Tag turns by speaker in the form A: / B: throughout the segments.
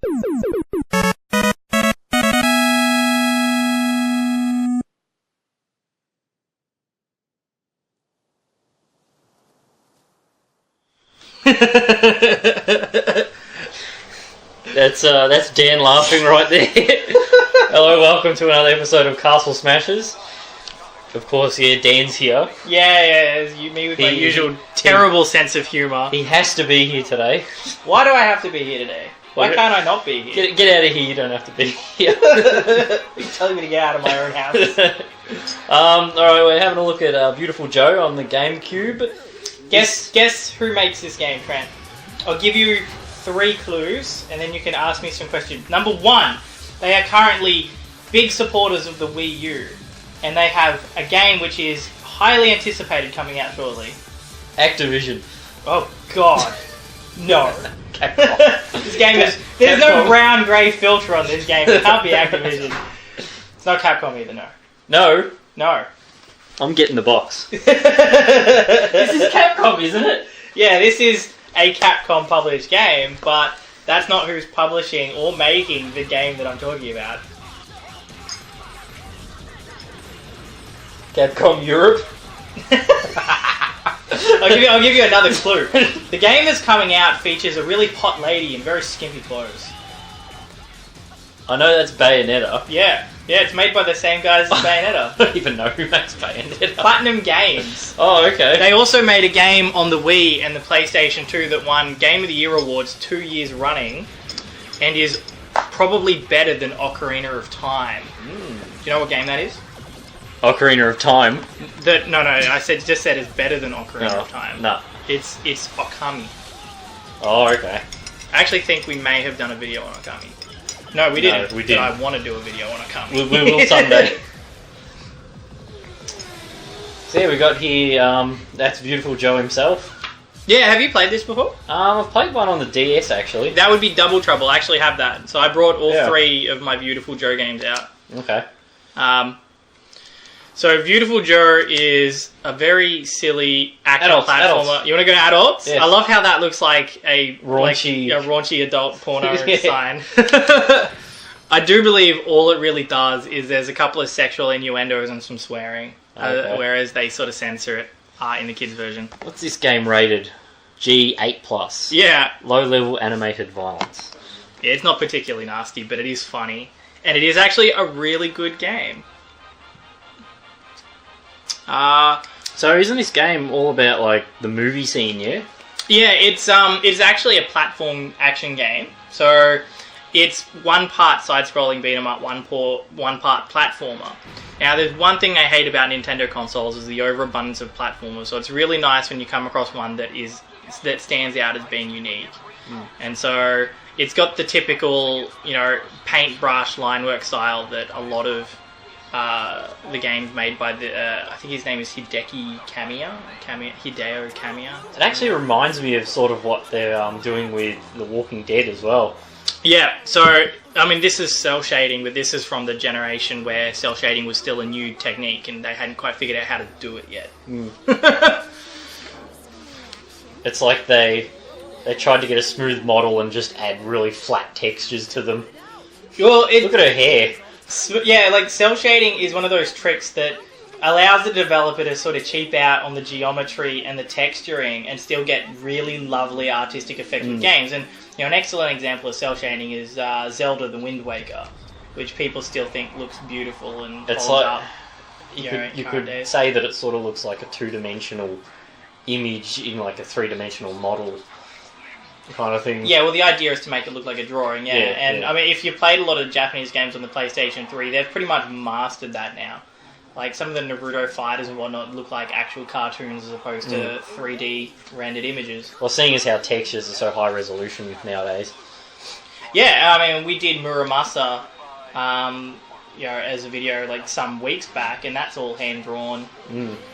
A: That's Dan laughing right there. Hello, welcome to another episode of Castle Smashers. Of course, yeah, Dan's here.
B: Yeah, me with my usual terrible sense of humour.
A: He has to be here today.
B: Why do I have to be here today? Why can't I not be here?
A: Get out of here, you don't have to be here.
B: You're telling me to get out of my own house.
A: Alright, we're having a look at Viewtiful Joe on the GameCube.
B: Guess who makes this game, Trent? I'll give you 3 clues, and then you can ask me some questions. Number 1, they are currently big supporters of the Wii U, and they have a game which is highly anticipated coming out shortly.
A: Activision.
B: Oh God, no. This game is... There's no brown-grey filter on this game. It can't be Activision. It's not Capcom either, no. No.
A: I'm getting the box.
B: This is Capcom, isn't it? Yeah, this is a Capcom published game, but that's not who's publishing or making the game that I'm talking about.
A: Capcom Europe.
B: I'll give you another clue. The game that's coming out features a really hot lady in very skimpy clothes.
A: I know that's Bayonetta.
B: Yeah, it's made by the same guys as Bayonetta.
A: I don't even know who makes Bayonetta.
B: Platinum Games.
A: Oh, okay.
B: They also made a game on the Wii and the PlayStation 2 that won Game of the Year awards 2 years running, and is probably better than Ocarina of Time. Do you know what game that is?
A: Ocarina of Time?
B: No, I just said it's better than Ocarina of Time.
A: No.
B: It's Okami.
A: Oh, okay.
B: I actually think we may have done a video on Okami. No, we didn't.
A: We didn't.
B: But I want to do a video on Okami.
A: We will someday. So yeah, we got here, that's Viewtiful Joe himself.
B: Yeah, have you played this before?
A: I've played one on the DS, actually.
B: That would be Double Trouble. I actually have that. So I brought all 3 of my Viewtiful Joe games out.
A: Okay.
B: So Viewtiful Joe is a very silly action platformer.
A: Adults.
B: You want to go to adults?
A: Yes.
B: I love how that looks like a raunchy adult porno sign. I do believe all it really does is there's a couple of sexual innuendos and some swearing, whereas they sort of censor it in the kids' version.
A: What's this game rated? G8+.
B: Yeah.
A: Low-level animated violence.
B: Yeah, it's not particularly nasty, but it is funny. And it is actually a really good game.
A: So isn't this game all about like the movie scene? Yeah,
B: it's actually a platform action game. So it's one part side-scrolling beat 'em up, one part platformer. Now, there's one thing I hate about Nintendo consoles is the overabundance of platformers. So it's really nice when you come across one that stands out as being unique. And so it's got the typical, paintbrush line work style that a lot of the games made by I think his name is Hideo Kamiya.
A: It actually reminds me of sort of what they're doing with The Walking Dead as well.
B: Yeah, so, I mean, this is cell shading, but this is from the generation where cell shading was still a new technique and they hadn't quite figured out how to do it yet.
A: It's like they tried to get a smooth model and just add really flat textures to them.
B: Well,
A: look at her hair.
B: Yeah, like cell shading is one of those tricks that allows the developer to sort of cheap out on the geometry and the texturing and still get really lovely artistic effects with games. And an excellent example of cell shading is Zelda: The Wind Waker, which people still think looks beautiful and holds up.
A: You could say that it sort of looks like a 2-dimensional image in like a 3-dimensional model kind of thing. Yeah,
B: well, the idea is to make it look like a drawing, I mean, if you played a lot of Japanese games on the PlayStation 3, they've pretty much mastered that now. Like, some of the Naruto fighters and whatnot look like actual cartoons as opposed to 3D rendered images.
A: Well, seeing as how textures are so high resolution nowadays.
B: Yeah, I mean, we did Muramasa, as a video like some weeks back, and that's all hand-drawn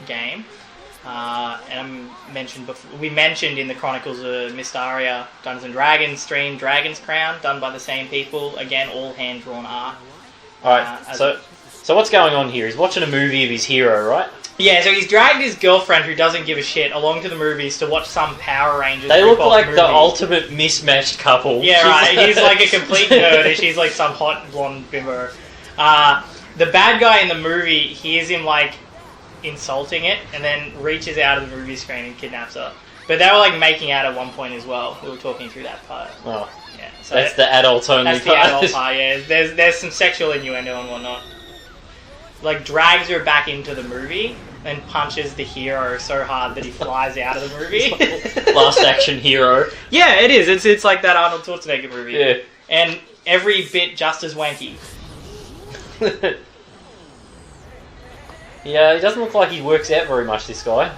B: game. And we mentioned in the Chronicles of Mystaria Dungeons and Dragons stream Dragon's Crown, done by the same people. Again, all hand-drawn art.
A: Alright, so what's going on here? He's watching a movie of his hero, right?
B: Yeah, so he's dragged his girlfriend, who doesn't give a shit, along to the movies to watch some Power Rangers.
A: They look like
B: movie.
A: the ultimate mismatched couple.
B: Yeah, right. He's like a complete nerd, and she's like some hot blonde bimbo. The bad guy in the movie hears him like insulting it, and then reaches out of the movie screen and kidnaps her. But they were like making out at one point as well. We were talking through that part.
A: Oh,
B: yeah. So
A: that's the adult only
B: That's the
A: part.
B: adult part. Yeah, there's some sexual innuendo and whatnot. Like drags her back into the movie, then punches the hero so hard that he flies out of the movie.
A: Last action hero.
B: Yeah, it is. It's like that Arnold Schwarzenegger movie.
A: Yeah.
B: And every bit just as wanky.
A: Yeah, he doesn't look like he works out very much, this guy.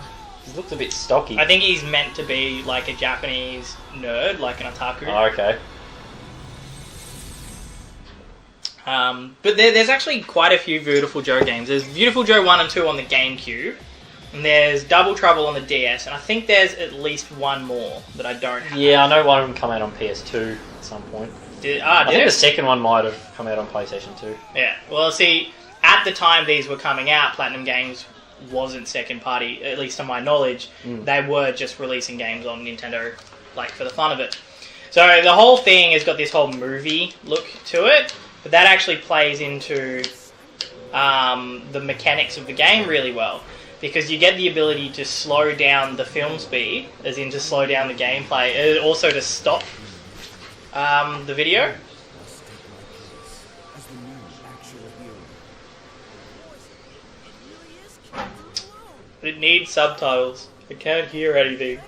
A: He looks a bit stocky.
B: I think he's meant to be like a Japanese nerd, like an otaku.
A: Oh, okay.
B: But there's actually quite a few Viewtiful Joe games. There's Viewtiful Joe 1 and 2 on the GameCube, and there's Double Trouble on the DS, and I think there's at least one more that I don't have.
A: Yeah, I know one of them come out on PS2 at some point. I think the second one might have come out on PlayStation 2.
B: Yeah, well, see, at the time these were coming out, Platinum Games wasn't second party, at least to my knowledge. They were just releasing games on Nintendo, like, for the fun of it. So the whole thing has got this whole movie look to it, but that actually plays into the mechanics of the game really well, because you get the ability to slow down the film speed, as in to slow down the gameplay, and also to stop the video. But it needs subtitles. I can't hear anything.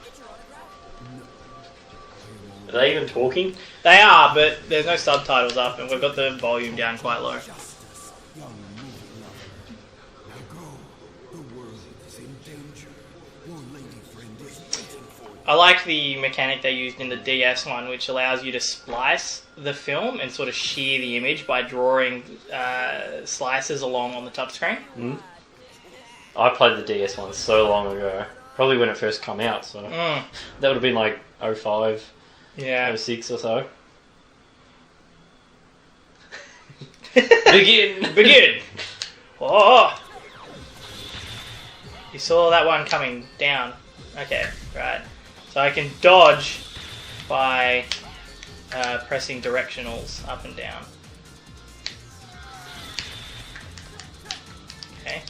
A: Are they even talking?
B: They are, but there's no subtitles up, and we've got the volume down quite low. I like the mechanic they used in the DS one, which allows you to splice the film and sort of shear the image by drawing slices along on the touchscreen.
A: I played the DS one so long ago. Probably when it first came out, so that would have been like 05,
B: yeah,
A: 06 or so. Begin!
B: Begin! Oh! You saw that one coming down. Okay, right. So I can dodge by pressing directionals up and down. Okay.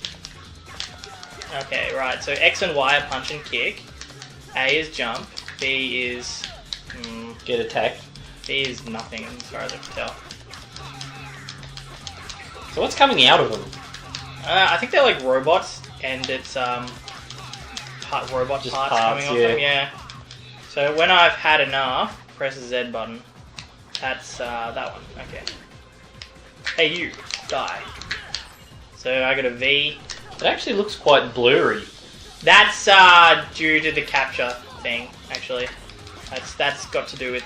B: Okay, right. So X and Y are punch and kick. A is jump. B is...
A: Get attacked.
B: B is nothing as far as I can tell.
A: So what's coming out of them?
B: I think they're like robots, and it's robot parts coming off them, yeah. So when I've had enough, press the Z button. That's that one. Okay. Hey you, die. So I got a V.
A: It actually looks quite blurry.
B: That's due to the capture thing, actually. That's got to do with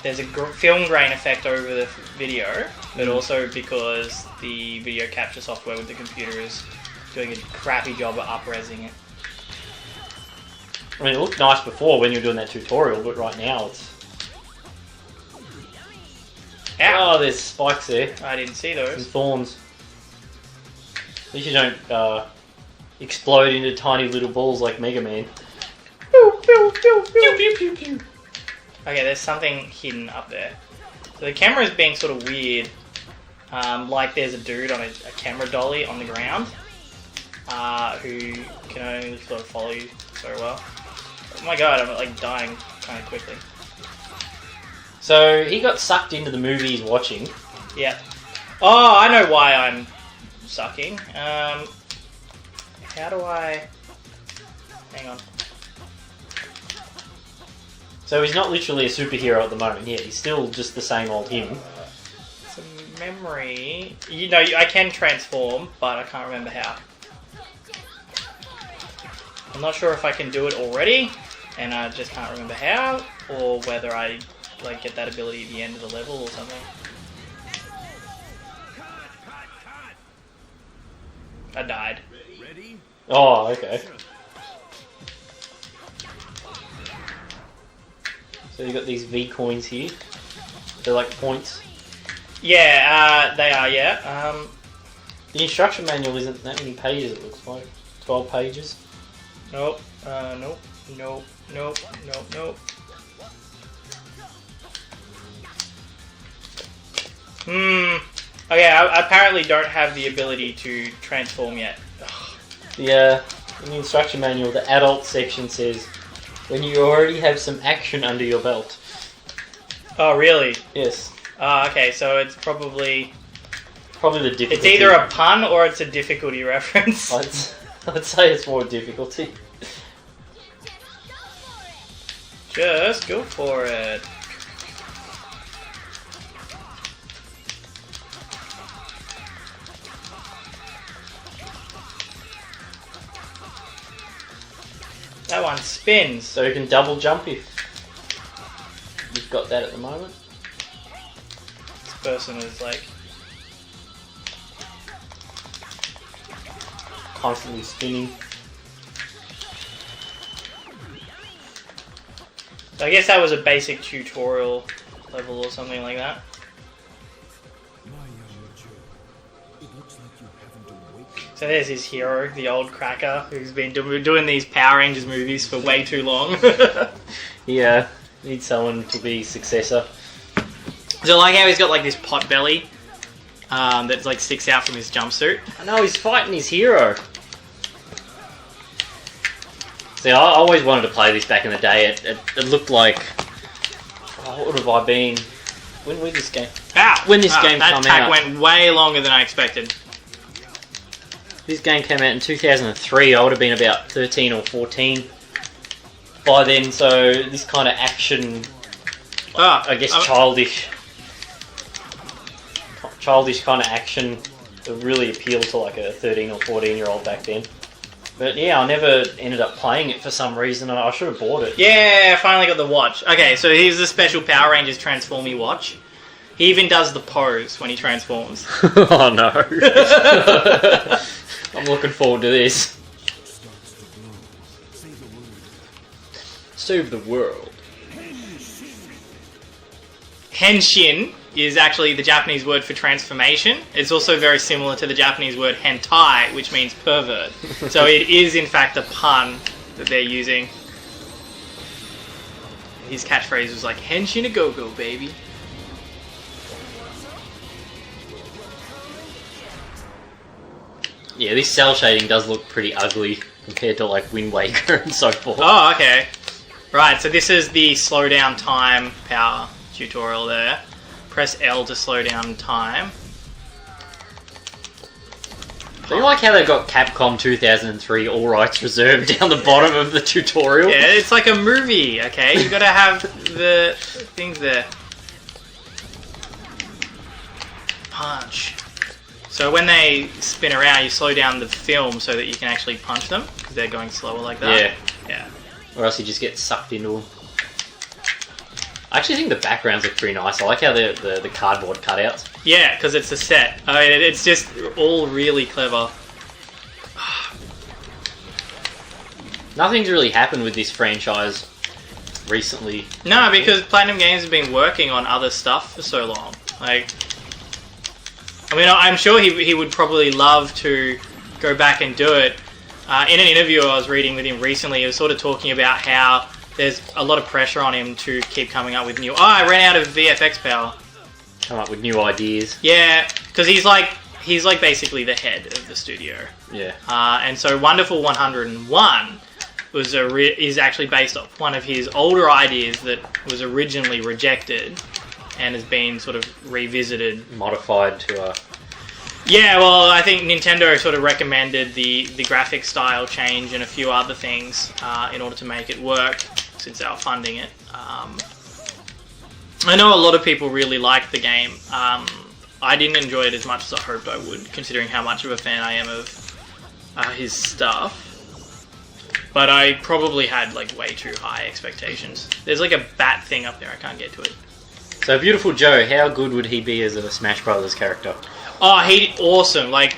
B: there's a film grain effect over the video, but also because the video capture software with the computer is doing a crappy job of up-resing it.
A: I mean, it looked nice before when you were doing that tutorial, but right now it's...
B: Ow.
A: Oh, there's spikes there.
B: I didn't see
A: And
B: those.
A: thorns. At least you don't explode into tiny little balls like Mega Man. Pew, pew, pew, pew, pew, pew, pew.
B: Okay, there's something hidden up there. So the camera is being sort of weird. Like there's a dude on a camera dolly on the ground who can only sort of follow you so well. Oh my god, I'm like dying kind of quickly.
A: So he got sucked into the movie he's watching.
B: Yeah. Oh, I know why I'm sucking. How do I... Hang on.
A: So he's not literally a superhero at the moment. Yeah, he's still just the same old him.
B: It's a memory... You know, I can transform, but I can't remember how. I'm not sure if I can do it already, and I just can't remember how, or whether I like get that ability at the end of the level or something. I died.
A: Oh, okay. So you got these V coins here. They're like points.
B: Yeah, they are. Yeah.
A: The instruction manual isn't that many pages. It looks like. 12 pages.
B: Nope. Nope. Nope. Nope. Nope. Nope. Okay, I apparently don't have the ability to transform yet.
A: In the instruction manual, the adult section says, when you already have some action under your belt.
B: Oh, really?
A: Yes.
B: Okay, so it's probably
A: the difficulty.
B: It's either a pun or it's a difficulty reference.
A: I'd say it's more difficulty.
B: Just go for it. That one spins.
A: So you can double jump if you've got that at the moment.
B: This person is like
A: constantly spinning.
B: I guess that was a basic tutorial level or something like that. So there's his hero, the old cracker, who's been doing these Power Rangers movies for way too long.
A: Yeah, need someone to be successor.
B: So I like how he's got like this pot belly that like sticks out from his jumpsuit.
A: I know, he's fighting his hero. See, I always wanted to play this back in the day. It looked like... what would have I been? When did this game... When this game
B: that
A: come
B: attack
A: out?
B: went way longer than I expected.
A: This game came out in 2003. I would have been about 13 or 14 by then, so this kind of action... I guess childish kind of action would really appeal to like a 13 or 14 year old back then. But yeah, I never ended up playing it for some reason, and I should have bought it.
B: Yeah, I finally got the watch. Okay, so here's the special Power Rangers Transformy watch. He even does the pose when he transforms.
A: Oh no. I'm looking forward to this. Save the world.
B: Henshin is actually the Japanese word for transformation. It's also very similar to the Japanese word hentai, which means pervert. So it is in fact a pun that they're using. His catchphrase was like, Henshin a go-go, baby.
A: Yeah, this cell shading does look pretty ugly compared to like Wind Waker and so forth.
B: Oh, okay. Right, so this is the slow down time power tutorial there. Press L to slow down time.
A: Do you like how they've got Capcom 2003 all rights reserved down the bottom of the tutorial?
B: Yeah, it's like a movie, okay? You gotta have the things there. Punch. So when they spin around, you slow down the film so that you can actually punch them, because they're going slower like that.
A: Yeah.
B: Yeah.
A: Or else you just get sucked into them. I actually think the backgrounds look pretty nice. I like how the cardboard cutouts.
B: Yeah, because it's a set. I mean, it's just all really clever.
A: Nothing's really happened with this franchise recently.
B: No, because Platinum Games have been working on other stuff for so long. Like, I mean, I'm sure he would probably love to go back and do it. In an interview I was reading with him recently, he was sort of talking about how there's a lot of pressure on him to keep coming up with new... I ran out of VFX power.
A: Come up with new ideas.
B: Yeah, because he's like basically the head of the studio.
A: Yeah.
B: And so Wonderful 101 is actually based off one of his older ideas that was originally rejected and has been sort of revisited.
A: Modified to a...
B: Yeah, well, I think Nintendo sort of recommended the graphic style change and a few other things in order to make it work, since they were funding it. I know a lot of people really liked the game. I didn't enjoy it as much as I hoped I would, considering how much of a fan I am of his stuff. But I probably had like way too high expectations. There's like a bat thing up there, I can't get to it.
A: So Viewtiful Joe, how good would he be as a Smash Brothers character?
B: Oh, he's awesome. Like,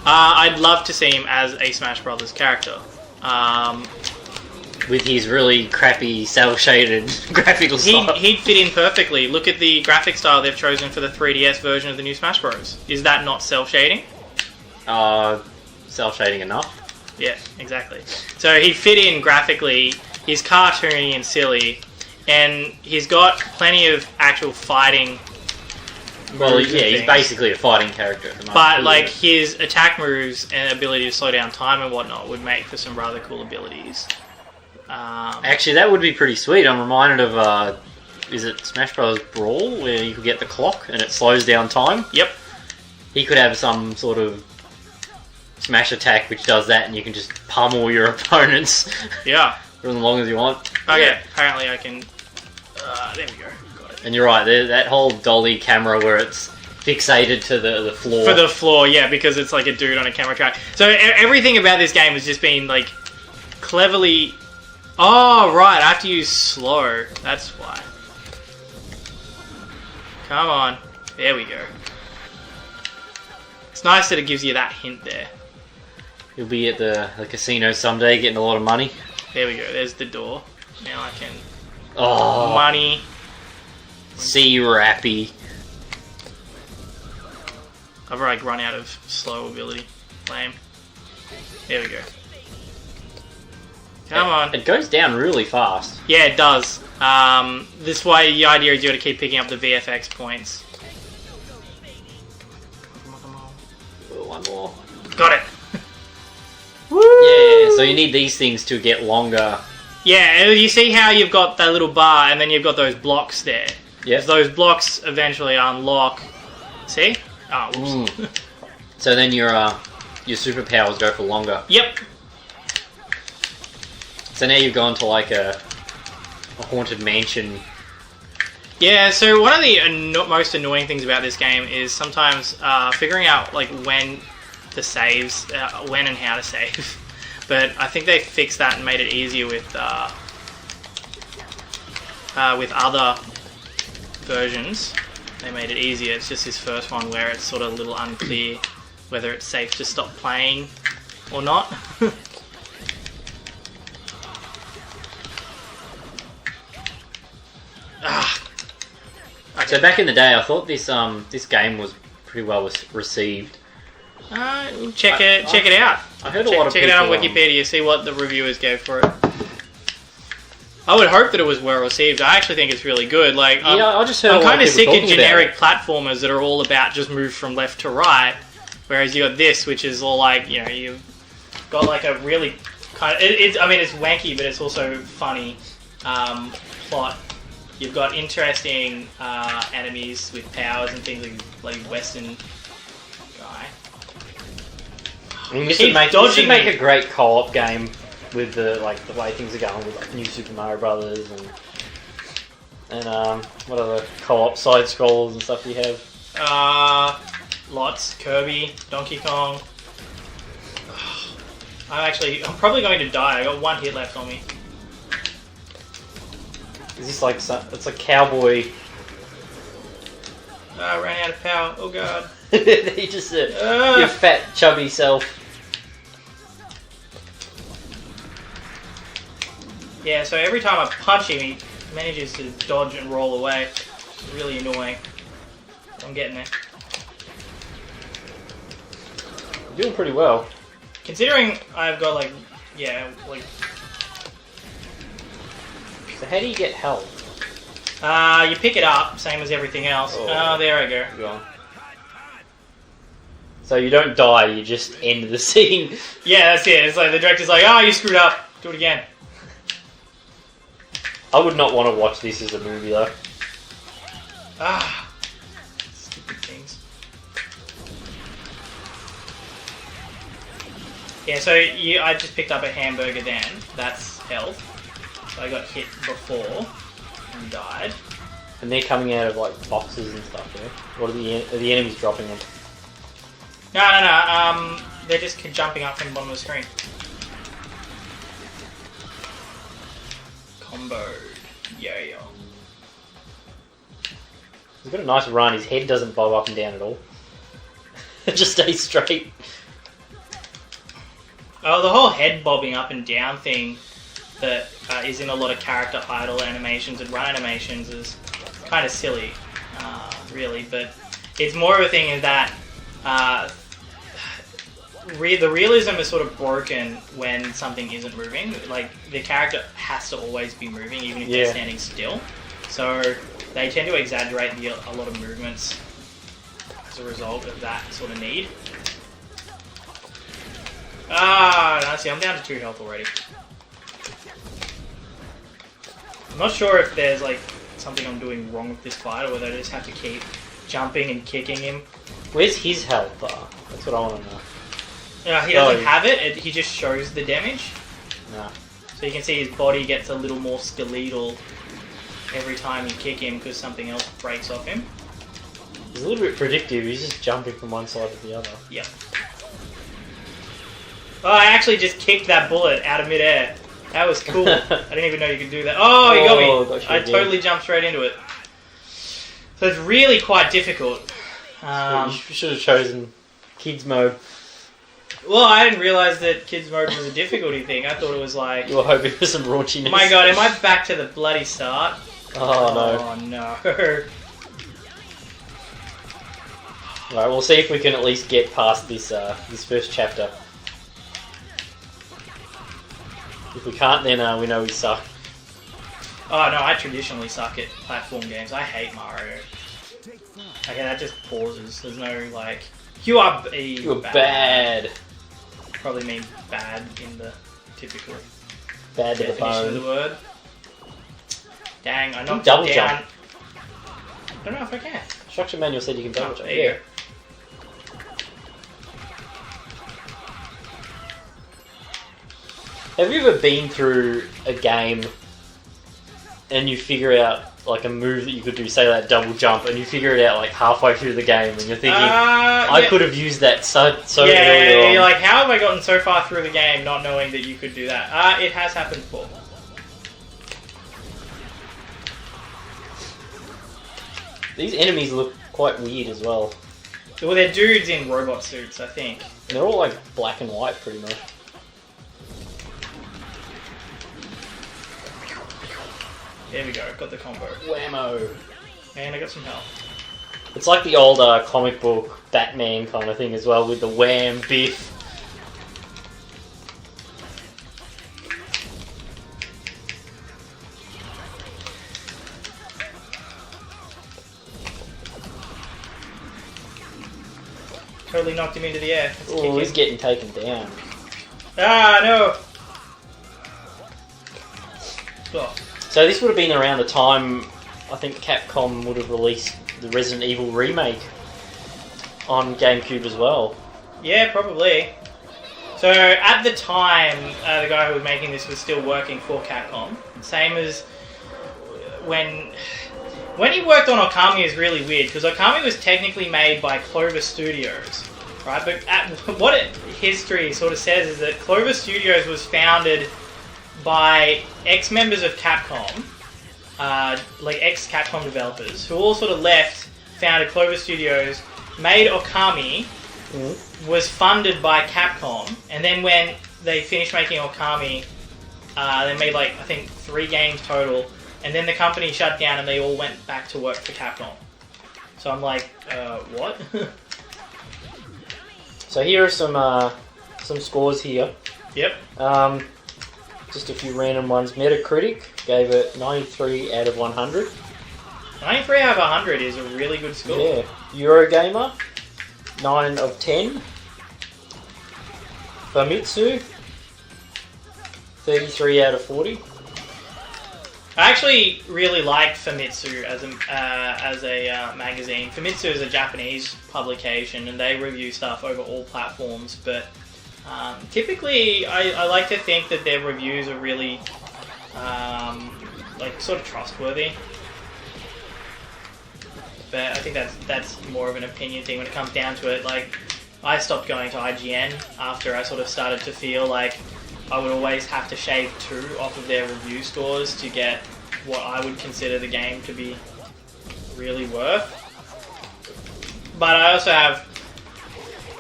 B: I'd love to see him as a Smash Brothers character.
A: With his really crappy, cel-shaded graphical style.
B: He'd fit in perfectly. Look at the graphic style they've chosen for the 3DS version of the new Smash Bros. Is that not cel-shading?
A: Cel-shading enough.
B: Yeah, exactly. So he fit in graphically. He's cartoony and silly, and he's got plenty of actual fighting.
A: Well, yeah, he's basically a fighting character at the moment.
B: But like his attack moves and ability to slow down time and whatnot would make for some rather cool abilities.
A: Actually, that would be pretty sweet. I'm reminded of, is it Smash Bros. Brawl, where you could get the clock and it slows down time?
B: Yep.
A: He could have some sort of smash attack which does that, and you can just pummel your opponents.
B: Yeah.
A: For as long as you want.
B: Okay,
A: Yeah.
B: apparently I can... there we go. Got it.
A: And you're right, that whole dolly camera where it's fixated to the floor.
B: For the floor, yeah, because it's like a dude on a camera track. So everything about this game has just been, like, cleverly... Oh, right, I have to use slow. That's why. Come on. There we go. It's nice that it gives you that hint there.
A: You'll be at the casino someday getting a lot of money.
B: There we go, there's the door. Now I can...
A: Oh,
B: Money.
A: see Rappy.
B: I've like run out of slow ability. Lame. There we go. Come on.
A: It goes down really fast.
B: Yeah, it does. This way, the idea is you got to keep picking up the VFX points. Come on, come on.
A: Oh, one more.
B: Got it.
A: Yeah, so you need these things to get longer.
B: Yeah, you see how you've got that little bar and then you've got those blocks there.
A: Yeah.
B: Those blocks eventually unlock. See? Oh, whoops.
A: So then your superpowers go for longer.
B: Yep.
A: So now you've gone to like a haunted mansion.
B: Yeah, so one of the most annoying things about this game is sometimes figuring out like when the saves, when and how to save. But I think they fixed that and made it easier with other versions. They made it easier. It's just this first one where it's sort of a little unclear whether it's safe to stop playing or not.
A: Okay. So back in the day, I thought this game was pretty well received.
B: Check it out.
A: I heard a lot of
B: check
A: people,
B: it out on Wikipedia. See what the reviewers gave for it. I would hope that it was well received. I actually think it's really good. Like,
A: I just heard.
B: I'm kind of sick of
A: talking
B: generic platformers that are all about just move from left to right, whereas you got this, which is all like, you know, you've got like a really kind of. I mean, it's wanky, but it's also funny plot. You've got interesting enemies with powers and things like Western guy.
A: I mean, this should make a great co-op game with the way things are going with like New Super Mario Brothers and what other co-op side scrollers and stuff you have?
B: Lots. Kirby, Donkey Kong. I'm probably going to die. I got one hit left on me.
A: Is this like it's a cowboy?
B: I ran out of power. Oh god.
A: You just your fat chubby self.
B: Yeah, so every time I punch him, he manages to dodge and roll away. It's really annoying. I'm getting there.
A: You're doing pretty well.
B: Considering I've got like.
A: So how do you get health?
B: You pick it up, same as everything else. Oh, there I go.
A: Go on. So you don't die, you just end the scene.
B: Yeah, that's it. It's like the director's like, oh, you screwed up. Do it again.
A: I would not want to watch this as a movie though.
B: Stupid things. Yeah, so I just picked up a hamburger then. That's health. So I got hit before and died.
A: And they're coming out of like boxes and stuff, yeah? What are the enemies dropping them?
B: No. They're just jumping up from the bottom of the screen. Combo. Yeah.
A: He's got a nice run. His head doesn't bob up and down at all. It just stays straight.
B: Oh, the whole head bobbing up and down thing that is in a lot of character idle animations and run animations is kind of silly, really. But it's more of a thing is that the realism is sort of broken when something isn't moving. Like, the character has to always be moving, even if they're standing still. So they tend to exaggerate a lot of movements as a result of that sort of need. Ah, no, see, I'm down to 2 health already. I'm not sure if there's like something I'm doing wrong with this fight, or whether I just have to keep jumping and kicking him.
A: Where's his health bar? That's what I want to know.
B: He doesn't have it. He just shows the damage.
A: Nah.
B: So you can see his body gets a little more skeletal every time you kick him because something else breaks off him.
A: He's a little bit predictive. He's just jumping from one side to the other.
B: Yep. Oh, I actually just kicked that bullet out of midair. That was cool. I didn't even know you could do that. Oh, you got me. I totally jumped straight into it. So it's really quite difficult.
A: You should have chosen kids mode.
B: Well, I didn't realise that kids mode was a difficulty thing. I thought it was like...
A: You were hoping for some raunchiness.
B: My god, am I back to the bloody start?
A: Oh, no.
B: Oh, no.
A: Right, we'll see if we can at least get past this this first chapter. If we can't, then we know we suck.
B: Oh, no, I traditionally suck at platform games. I hate Mario. Okay, that just pauses. There's no, like... You are
A: bad.
B: Probably mean bad in the typical
A: bad to
B: definition
A: the
B: of the word. Dang, I knocked
A: double
B: it down.
A: jump.
B: I don't know if I can.
A: Structure manual said you can double jump.
B: There you go.
A: Have you ever been through a game and you figure out like a move that you could do, say that double jump, and you figure it out like halfway through the game, and you're thinking, I could have used that so early on.
B: You're like, how have I gotten so far through the game not knowing that you could do that? It has happened before.
A: These enemies look quite weird as well.
B: Well, they're dudes in robot suits, I think.
A: They're all like black and white, pretty much.
B: There we go, got the combo.
A: Whammo.
B: And I got some health.
A: It's like the old comic book Batman kind of thing as well, with the wham, biff.
B: Totally knocked him into the air.
A: Oh, he's getting taken down.
B: Ah, no! Oh.
A: So this would have been around the time I think Capcom would have released the Resident Evil remake on GameCube as well.
B: Yeah, probably. So at the time, the guy who was making this was still working for Capcom. Same as when he worked on Okami is really weird, because Okami was technically made by Clover Studios, right? But history sort of says is that Clover Studios was founded by ex-members of Capcom, like ex-Capcom developers, who all sort of left, founded Clover Studios, made Okami, was funded by Capcom, and then when they finished making Okami, they made like, I think 3 games total, and then the company shut down and they all went back to work for Capcom. So I'm like, what?
A: So here are some scores here.
B: Yep.
A: Just a few random ones. Metacritic gave it 93 out of 100.
B: 93 out of 100 is a really good score.
A: Yeah. Eurogamer, 9 of 10. Famitsu, 33 out of 40.
B: I actually really liked Famitsu as a magazine. Famitsu is a Japanese publication, and they review stuff over all platforms, but typically, I like to think that their reviews are really, like, sort of trustworthy. But I think that's more of an opinion thing when it comes down to it. Like, I stopped going to IGN after I sort of started to feel like I would always have to shave 2 off of their review scores to get what I would consider the game to be really worth. But I also have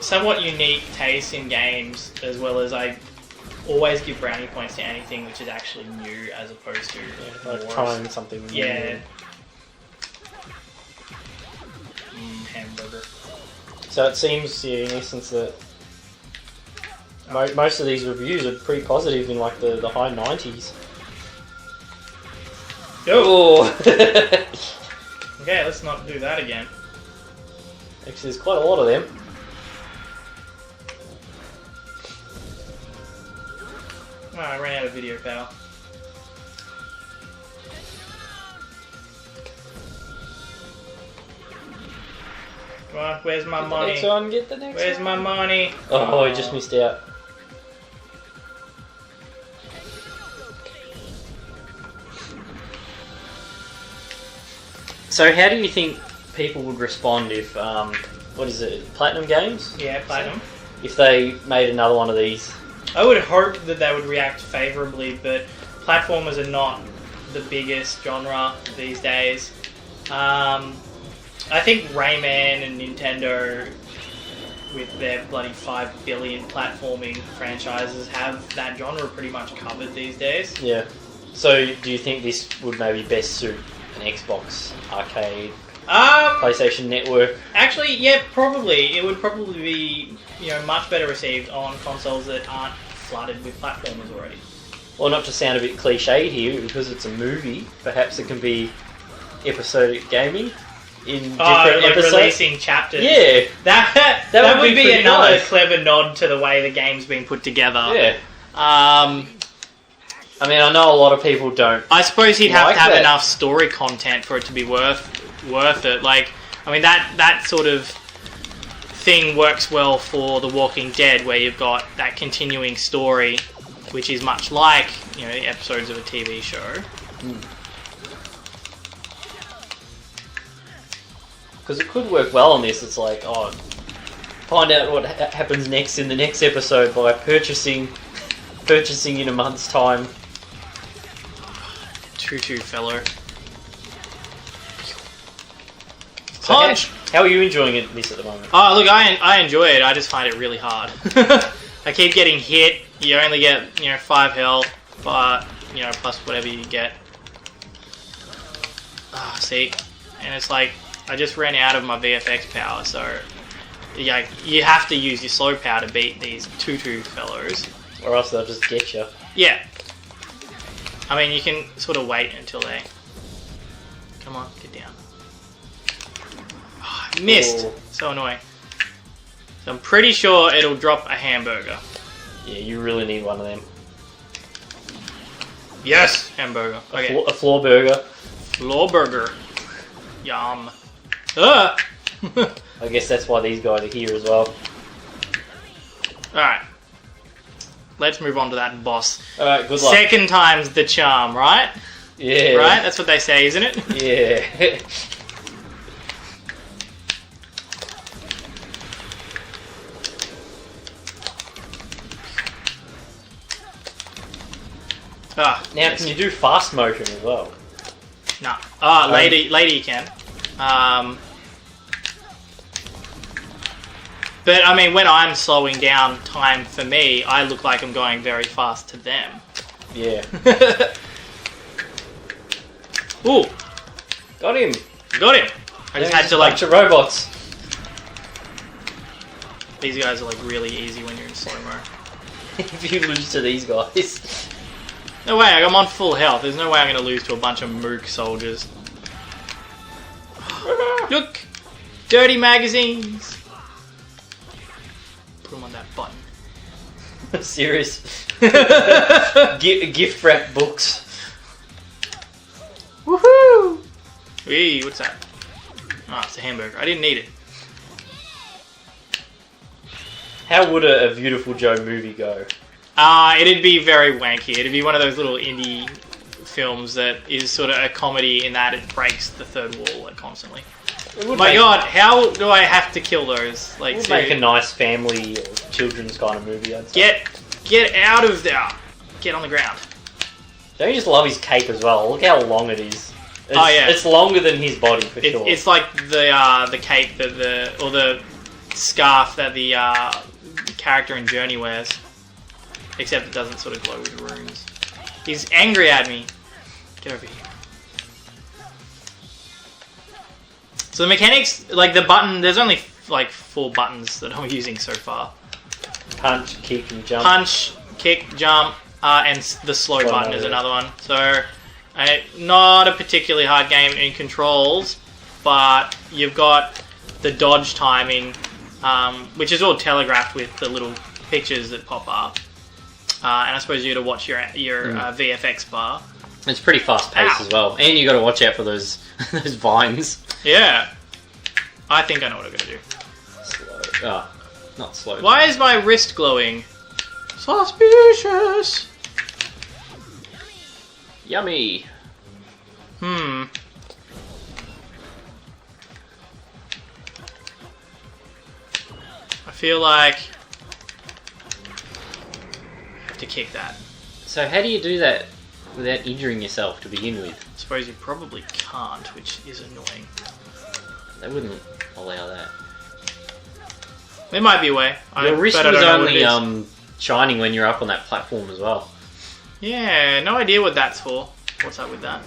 B: somewhat unique taste in games, as well as I always give brownie points to anything which is actually new as opposed to
A: like trying something new.
B: Yeah. Hamburger.
A: So it seems, yeah, in essence, that Most of these reviews are pretty positive in like the high 90s.
B: Oh. Okay, let's not do that again.
A: Actually, there's quite a lot of them.
B: Oh, I ran out of video power. Come on, where's my money?
A: Next one, get the next
B: Where's
A: one.
B: my money?
A: Oh, I just missed out. So how do you think people would respond if, what is it, Platinum Games?
B: Yeah, Platinum.
A: If they made another one of these?
B: I would hope that they would react favourably, but platformers are not the biggest genre these days. I think Rayman and Nintendo, with their bloody 5 billion platforming franchises, have that genre pretty much covered these days.
A: Yeah. So do you think this would maybe best suit an Xbox arcade, PlayStation Network?
B: Actually, yeah, probably. It would probably be, much better received on consoles that aren't flooded with platformers already.
A: Well, not to sound a bit cliched here, because it's a movie, perhaps it can be episodic gaming in different episodes.
B: Releasing chapters.
A: Yeah.
B: That would be
A: pretty
B: another
A: nice.
B: clever nod to the way the game's been put together.
A: Yeah.
B: I
A: I know a lot of people don't.
B: I suppose he'd have to have
A: that.
B: enough story content for it to be worth it. That sort of thing works well for The Walking Dead, where you've got that continuing story, which is much like the episodes of a TV show.
A: Because it could work well on this. It's like, find out what happens next in the next episode by purchasing in a month's time.
B: Tutu fellow.
A: So
B: Punch!
A: How are you enjoying this at the moment?
B: Oh, look, I enjoy it. I just find it really hard. I keep getting hit. You only get 5 health, but plus whatever you get. See, and it's like I just ran out of my VFX power, so yeah, you have to use your slow power to beat these Tutu fellows,
A: Or else they'll just get you.
B: Yeah. You can sort of wait until they... Come on, get down. Oh, I missed.
A: Oh.
B: So annoying. So I'm pretty sure it'll drop a hamburger.
A: Yeah, you really need one of them.
B: Yes! Hamburger. Okay.
A: A floor burger.
B: Floor burger. Yum. Ah!
A: I guess that's why these guys are here as well.
B: Alright. Let's move on to that boss.
A: Alright, good luck.
B: Second time's the charm, right?
A: Yeah.
B: Right? That's what they say, isn't it?
A: Yeah. Now,
B: yes.
A: can you do fast motion as well?
B: No. Later you can. But when I'm slowing down time for me, I look like I'm going very fast to them.
A: Yeah.
B: Ooh,
A: Got him.
B: got him. I just had to
A: bunch of robots.
B: These guys are really easy when you're in slow mo.
A: If you lose to these guys.
B: No way, I'm on full health. There's no way I'm going to lose to a bunch of mook soldiers. Look! Dirty magazines! Put them on that button.
A: Serious. Gift wrap books.
B: Woohoo! Hey, what's that? Oh, it's a hamburger. I didn't need it.
A: How would a Viewtiful Joe movie go?
B: It'd be very wanky. It'd be one of those little indie films that is sort of a comedy in that it breaks the third wall constantly. My God, how do I have to kill those?
A: It would make a nice family or children's kind of movie, I'd say.
B: Get out of there! Get on the ground.
A: Don't you just love his cape as well? Look how long it is.
B: Yeah.
A: It's longer than his body for sure.
B: It's like the cape or the scarf that the character in Journey wears, except it doesn't sort of glow with runes. He's angry at me. Get over here. So the mechanics, the button, there's only 4 buttons that I'm using so far.
A: Punch, kick, and jump.
B: Punch, kick, jump, and the slow button is another one. So, not a particularly hard game in controls, but you've got the dodge timing, which is all telegraphed with the little pictures that pop up. And I suppose you got to watch your VFX bar.
A: It's pretty fast paced as well, and you got to watch out for those those vines.
B: Yeah, I think I know what I'm gonna do.
A: Slow. Oh, not slow.
B: Why is my wrist glowing? Suspicious.
A: Yummy.
B: I feel like I have to kick that.
A: So how do you do that without injuring yourself to begin with?
B: I suppose you probably can't, which is annoying.
A: They wouldn't allow that.
B: There might be a way.
A: Your wrist was only shining when you're up on that platform as well.
B: Yeah, no idea what that's for. What's up with that?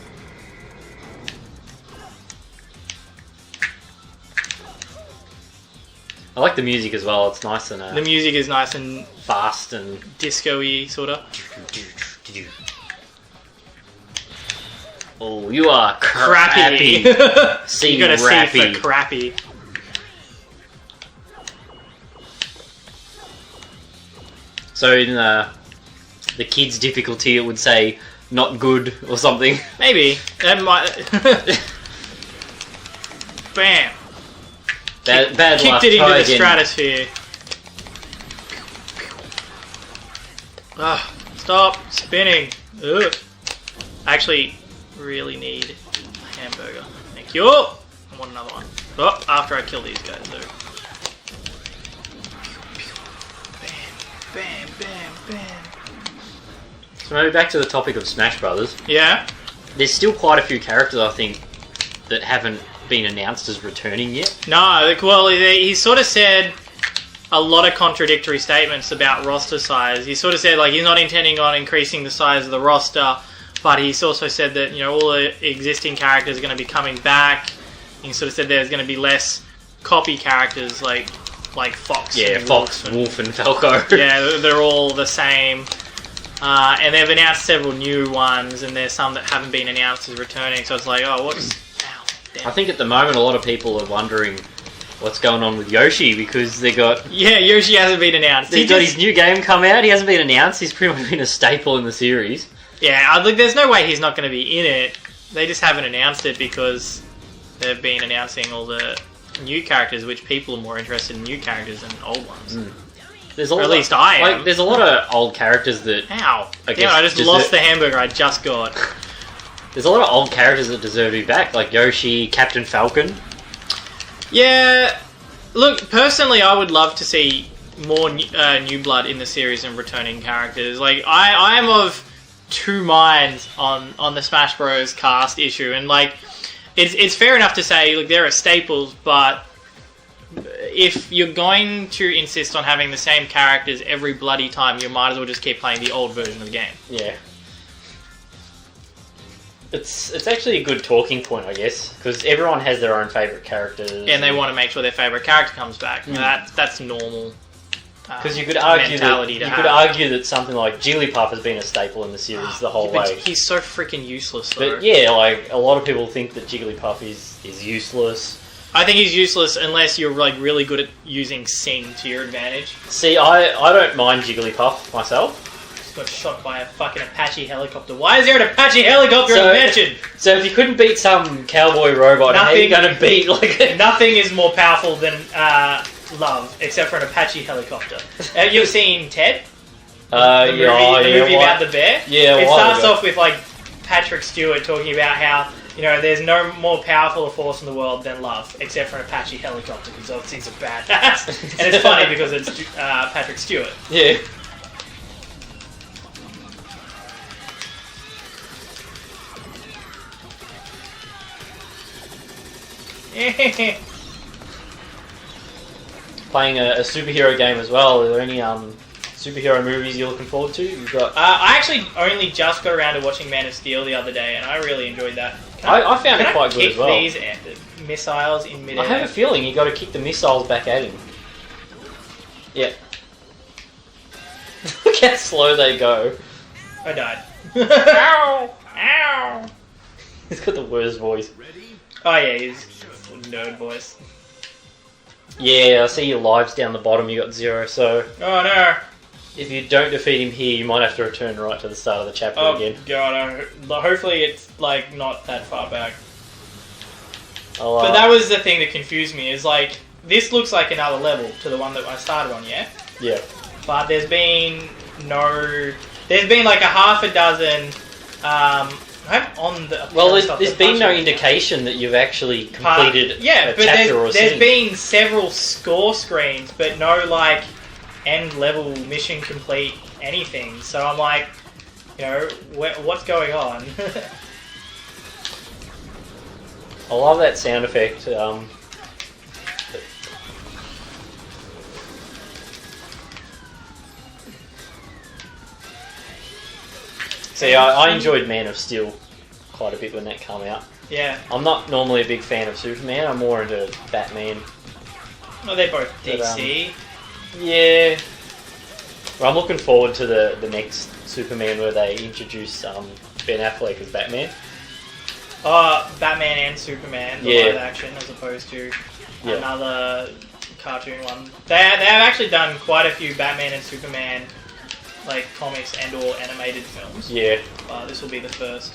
A: I like the music as well. It's nice and
B: The music is nice and
A: fast and
B: disco-y, sort of.
A: Oh, you are
B: Crappy.
A: See,
B: you got a
A: crappy.
B: C for crappy.
A: So in the kids' difficulty, it would say not good or something.
B: Maybe that might. Bam.
A: Bad
B: Kicked
A: luck.
B: it into
A: Try
B: the
A: again.
B: stratosphere. Stop spinning. Ugh. I actually really need a hamburger. Thank you. I want another one. Oh, after I kill these guys though. Bam, bam, bam, bam.
A: So maybe back to the topic of Smash Brothers.
B: Yeah.
A: There's still quite a few characters, I think, that haven't been announced as returning yet.
B: No, well, he sort of said a lot of contradictory statements about roster size. He sort of said, like, he's not intending on increasing the size of the roster, but he's also said that, you know, all the existing characters are going to be coming back. He sort of said there's going to be less copy characters like Fox.
A: Yeah,
B: and
A: Fox, Wolf, and Falco.
B: Yeah, they're all the same. And they've announced several new ones, and there's some that haven't been announced as returning. So it's like, oh, what's... Ow, damn.
A: I think at the moment a lot of people are wondering what's going on with Yoshi because they got...
B: Yeah, Yoshi hasn't been announced.
A: He's got his new game come out. He hasn't been announced. He's pretty much been a staple in the series.
B: Yeah, like, there's no way he's not going to be in it. They just haven't announced it because they've been announcing all the new characters, which people are more interested in new characters than old ones.
A: There's a lot,
B: or at least I am.
A: Like, there's a lot of old characters that...
B: Ow.
A: I
B: Damn, I just lost the hamburger I just got.
A: There's a lot of old characters that deserve to be back, like Yoshi, Captain Falcon.
B: Yeah, look, personally, I would love to see more new blood in the series and returning characters. Like, I am of two minds on the Smash Bros. Cast issue, and like, it's fair enough to say, look, there are staples, but if you're going to insist on having the same characters every bloody time, you might as well just keep playing the old version of the game.
A: Yeah. It's actually a good talking point, I guess, because everyone has their own favourite characters.
B: And they want to make sure their favourite character comes back. That's normal.
A: Because you could argue
B: mentality
A: that something like Jigglypuff has been a staple in the series the whole way.
B: He's so freaking useless, though.
A: But yeah, like a lot of people think that Jigglypuff is useless.
B: I think he's useless unless you're like really good at using Sing to your advantage.
A: See, I don't mind Jigglypuff myself.
B: Got shot by a fucking Apache helicopter. Why is there an Apache helicopter in the mansion?
A: So if you couldn't beat some cowboy robot, how are you going to beat like...
B: Nothing is more powerful than love, except for an Apache helicopter. Have you seen Ted? The movie about the bear?
A: Yeah,
B: it starts off with like Patrick Stewart talking about how, you know, there's no more powerful force in the world than love, except for an Apache helicopter, because those things are badass. And it's funny because it's Patrick Stewart.
A: Yeah. Playing a superhero game as well. Are there any superhero movies you're looking forward to? You've got.
B: I actually only just got around to watching Man of Steel the other day, and I really enjoyed that.
A: I found it quite good as well.
B: These missiles in midair.
A: I have a feeling you got to kick the missiles back at him. Yeah. Look how slow they go.
B: I died. Ow! Ow!
A: He's got the worst voice.
B: Oh yeah, he's nerd voice.
A: Yeah, I see your lives down the bottom. You got 0. So
B: Oh no!
A: if you don't defeat him here, you might have to return right to the start of the chapter
B: Oh
A: again.
B: god! Hopefully it's like not that far back.
A: But
B: But that was the thing that confused me. Is like this looks like another level to the one that I started on. Yeah.
A: Yeah.
B: But there's been like a half a dozen. On the
A: Well, there's been no indication that you've actually completed a chapter or
B: there's
A: scene.
B: been several score screens, but no like end level mission complete anything. So I'm like, you know, what's going on?
A: I love that sound effect. See, I enjoyed Man of Steel quite a bit when that came out.
B: Yeah.
A: I'm not normally a big fan of Superman. I'm more into Batman.
B: Well, they're both
A: But,
B: DC.
A: Yeah. Well, I'm looking forward to the next Superman where they introduce Ben Affleck as Batman.
B: Batman and Superman, the
A: Yeah.
B: live action, as opposed to
A: Yeah.
B: another cartoon one. They have actually done quite a few Batman and Superman like comics and or animated films.
A: Yeah.
B: This will be the first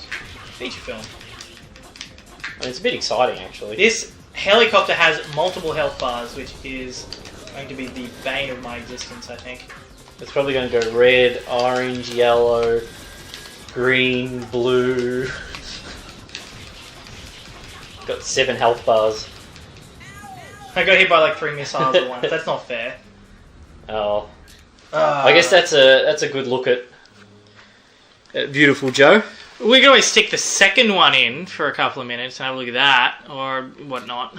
B: feature film.
A: I mean, it's a bit exciting, actually.
B: This helicopter has multiple health bars, which is going to be the bane of my existence, I think.
A: It's probably going to go red, orange, yellow, green, blue. Got 7 health bars.
B: I got hit by like 3 missiles at once. That's not fair.
A: Oh. I guess that's a good look at Viewtiful Joe.
B: We can always stick the second one in for a couple of minutes and have a look at that, or whatnot.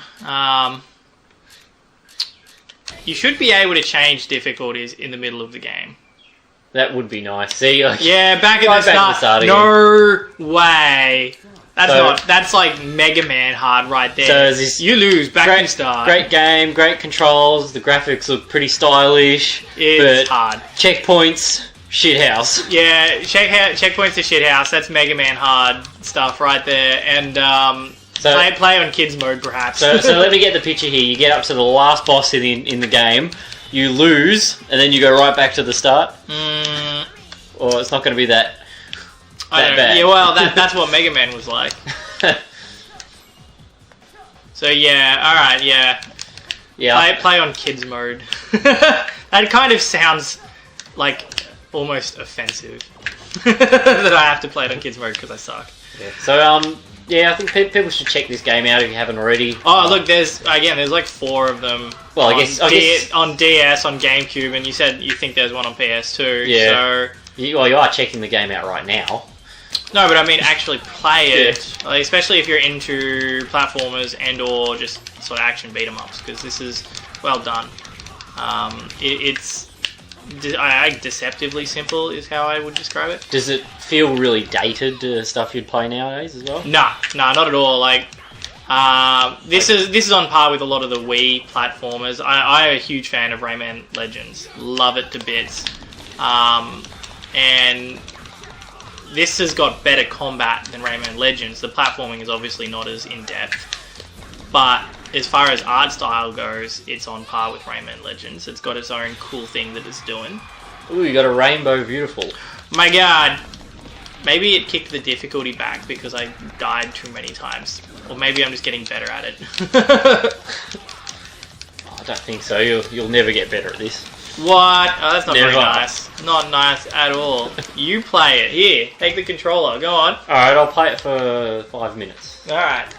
B: You should be able to change difficulties in the middle of the game.
A: That would be nice. See, like,
B: Yeah, back at
A: right
B: the
A: back
B: start.
A: to the start
B: No way. That's like Mega Man hard right there.
A: So is this
B: you lose back to the start.
A: Great game, great controls. The graphics look pretty stylish.
B: It's
A: but
B: hard.
A: Checkpoints, shithouse.
B: Yeah, checkpoints to shithouse. That's Mega Man hard stuff right there. And play on kids mode perhaps.
A: So let me get the picture here. You get up to the last boss in the game. You lose, and then you go right back to the start. Or it's not going to be that.
B: I don't know.
A: bad.
B: Yeah, well, that's what Mega Man was like. So yeah, all right, yeah. Play on kids mode. That kind of sounds like almost offensive that I have to play it on kids mode because I suck.
A: Yeah. So I think people should check this game out if you haven't already.
B: Oh, look, there's like 4 of them.
A: Well, I guess
B: on DS, on GameCube, and you said you think there's one on PS2.
A: Yeah.
B: So
A: you are checking the game out right now.
B: no, but I mean actually play it, like, especially if you're into platformers and or just sort of action beat 'em ups, because this is well done. It's deceptively simple is how I would describe it.
A: Does it feel really dated to stuff you'd play nowadays as well?
B: Nah, not at all. Like, this is on par with a lot of the Wii platformers. I'm a huge fan of Rayman Legends. Love it to bits. And this has got better combat than Rayman Legends. The platforming is obviously not as in-depth. But as far as art style goes, it's on par with Rayman Legends. It's got its own cool thing that it's doing.
A: Ooh, you got a Rainbow Viewtiful.
B: My god. Maybe it kicked the difficulty back because I died too many times. Or maybe I'm just getting better at it.
A: I don't think so. You'll never get better at this.
B: What? Oh, that's not
A: Never.
B: very nice. Not nice at all. You play it. Here, take the controller. Go on.
A: Alright, I'll play it for 5 minutes.
B: Alright.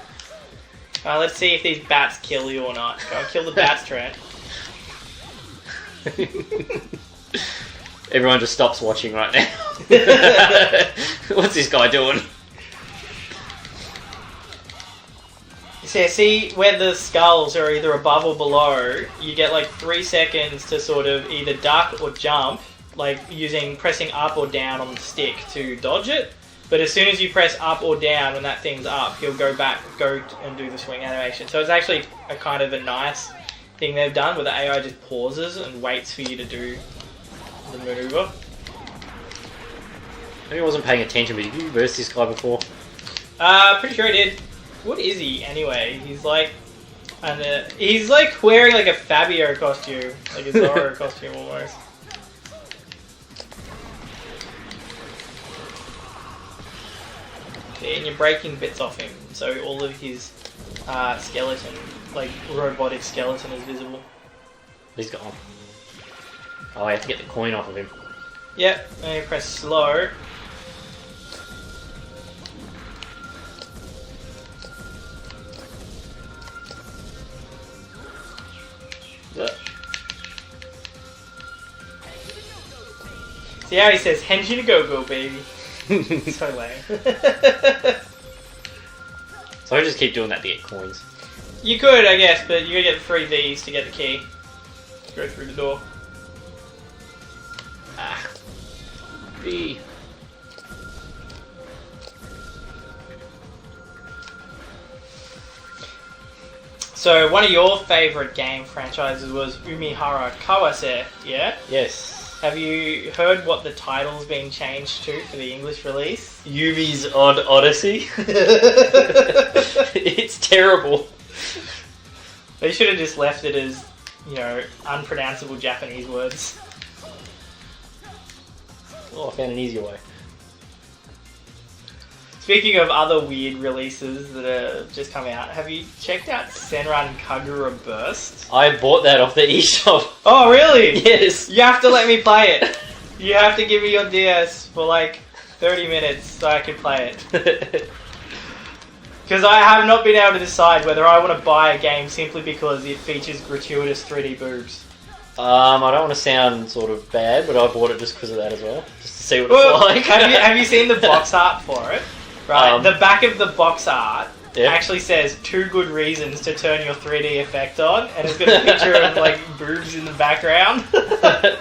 B: Let's see if these bats kill you or not. Go kill the bats, Trent.
A: Everyone just stops watching right now. What's this guy doing?
B: So see where the skulls are either above or below, you get like 3 seconds to sort of either duck or jump, like pressing up or down on the stick to dodge it. But as soon as you press up or down when that thing's up, he'll go and do the swing animation. So it's actually a kind of a nice thing they've done where the AI just pauses and waits for you to do the maneuver.
A: Maybe I wasn't paying attention, but did you verse this guy before?
B: Pretty sure I did. What is he anyway? He's like wearing like a Fabio costume, like a Zorro costume almost. Yeah, and you're breaking bits off him, so all of his skeleton, like robotic skeleton, is visible.
A: He's gone. Oh, I have to get the coin off of him.
B: Yep, and you press slow. See how he says Henji to go baby. So lame.
A: So I just keep doing that to get coins.
B: You could, I guess, but you gotta get the 3 Vs to get the key. To go through the door.
A: Ah. V.
B: So one of your favourite game franchises was Umihara Kawase, yeah?
A: Yes.
B: Have you heard what the title's been changed to for the English release?
A: Yumi's Odd Odyssey. It's terrible.
B: They should have just left it as, you know, unpronounceable Japanese words.
A: Oh, I found an easier way.
B: Speaking of other weird releases that have just come out, have you checked out Senran Kagura Burst?
A: I bought that off the eShop.
B: Oh, really?
A: Yes.
B: You have to let me play it. You have to give me your DS for like 30 minutes so I can play it. Because I have not been able to decide whether I want to buy a game simply because it features gratuitous 3D boobs.
A: I don't want to sound sort of bad, but I bought it just because of that as well. Just to see what
B: Well,
A: it's like.
B: have you seen the box art for it? Right, the back of the box art actually says 2 good reasons to turn your 3D effect on, and it's got a picture of like boobs in the background.
A: I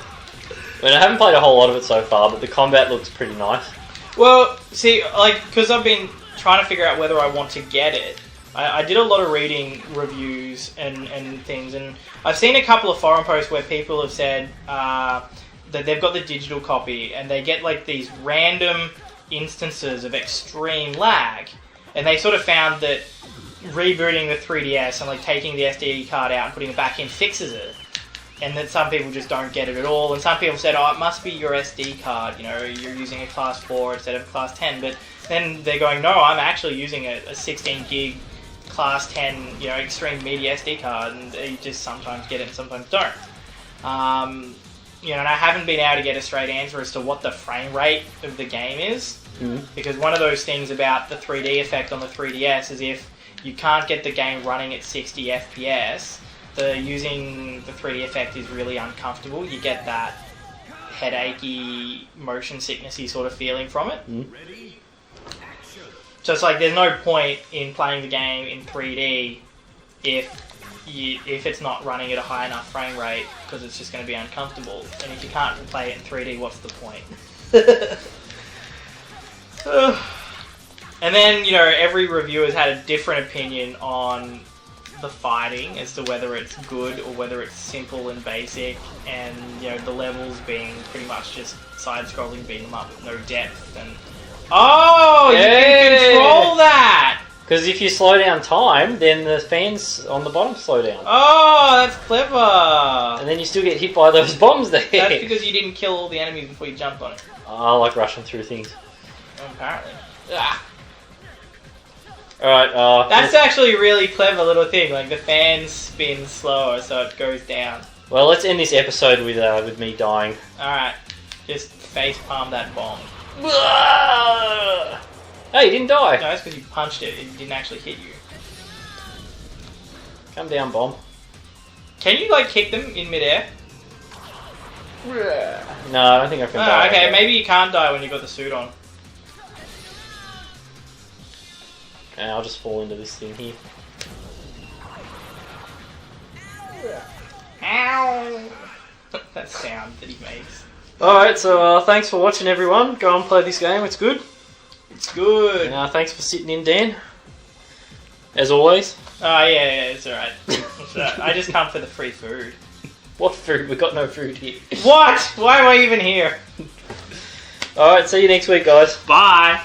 A: mean, I haven't played a whole lot of it so far, but the combat looks pretty nice.
B: Well, see, like, because I've been trying to figure out whether I want to get it, I did a lot of reading reviews and things, and I've seen a couple of forum posts where people have said that they've got the digital copy, and they get like these random instances of extreme lag, and they sort of found that rebooting the 3DS and like taking the SD card out and putting it back in fixes it, and that some people just don't get it at all, and some people said, oh, it must be your SD card, you know, you're using a class 4 instead of a class 10, but then they're going, no, I'm actually using a 16 gig class 10, you know, extreme media SD card, and you just sometimes get it and sometimes don't. You know, and I haven't been able to get a straight answer as to what the frame rate of the game is. Because one of those things about the 3D effect on the 3DS is if you can't get the game running at 60 FPS, using the 3D effect is really uncomfortable. You get that headachy, motion sicknessy sort of feeling from it. So it's like there's no point in playing the game in 3D if it's not running at a high enough frame rate, because it's just going to be uncomfortable. And if you can't play it in 3D, what's the point? And then, you know, every reviewer's had a different opinion on the fighting as to whether it's good or whether it's simple and basic, and, you know, the levels being pretty much just side-scrolling beat 'em up with no depth. And oh, you can control that!
A: Because if you slow down time, then the fans on the bottom slow down.
B: Oh, that's clever!
A: And then you still get hit by those bombs there.
B: That's because you didn't kill all the enemies before you jumped on it.
A: I like rushing through things.
B: Apparently.
A: Alright,
B: that's actually a really clever little thing. Like, the fans spin slower, so it goes down.
A: Well, let's end this episode with me dying.
B: Alright. Just face palm that bomb.
A: Hey, you didn't die.
B: No, that's because you punched it. It didn't actually hit you.
A: Come down, bomb.
B: Can you, like, kick them in midair?
A: No, I don't think I can die.
B: Okay, right, maybe you can't die when you've got the suit on.
A: And I'll just fall into this thing here.
B: Ow! That sound that he makes.
A: Alright, so thanks for watching, everyone. Go and play this game, it's good.
B: It's good.
A: And thanks for sitting in, Dan. As always.
B: Oh, yeah, it's alright. I just come for the free food.
A: What food? We got no food here.
B: What? Why am I even here?
A: Alright, see you next week, guys.
B: Bye.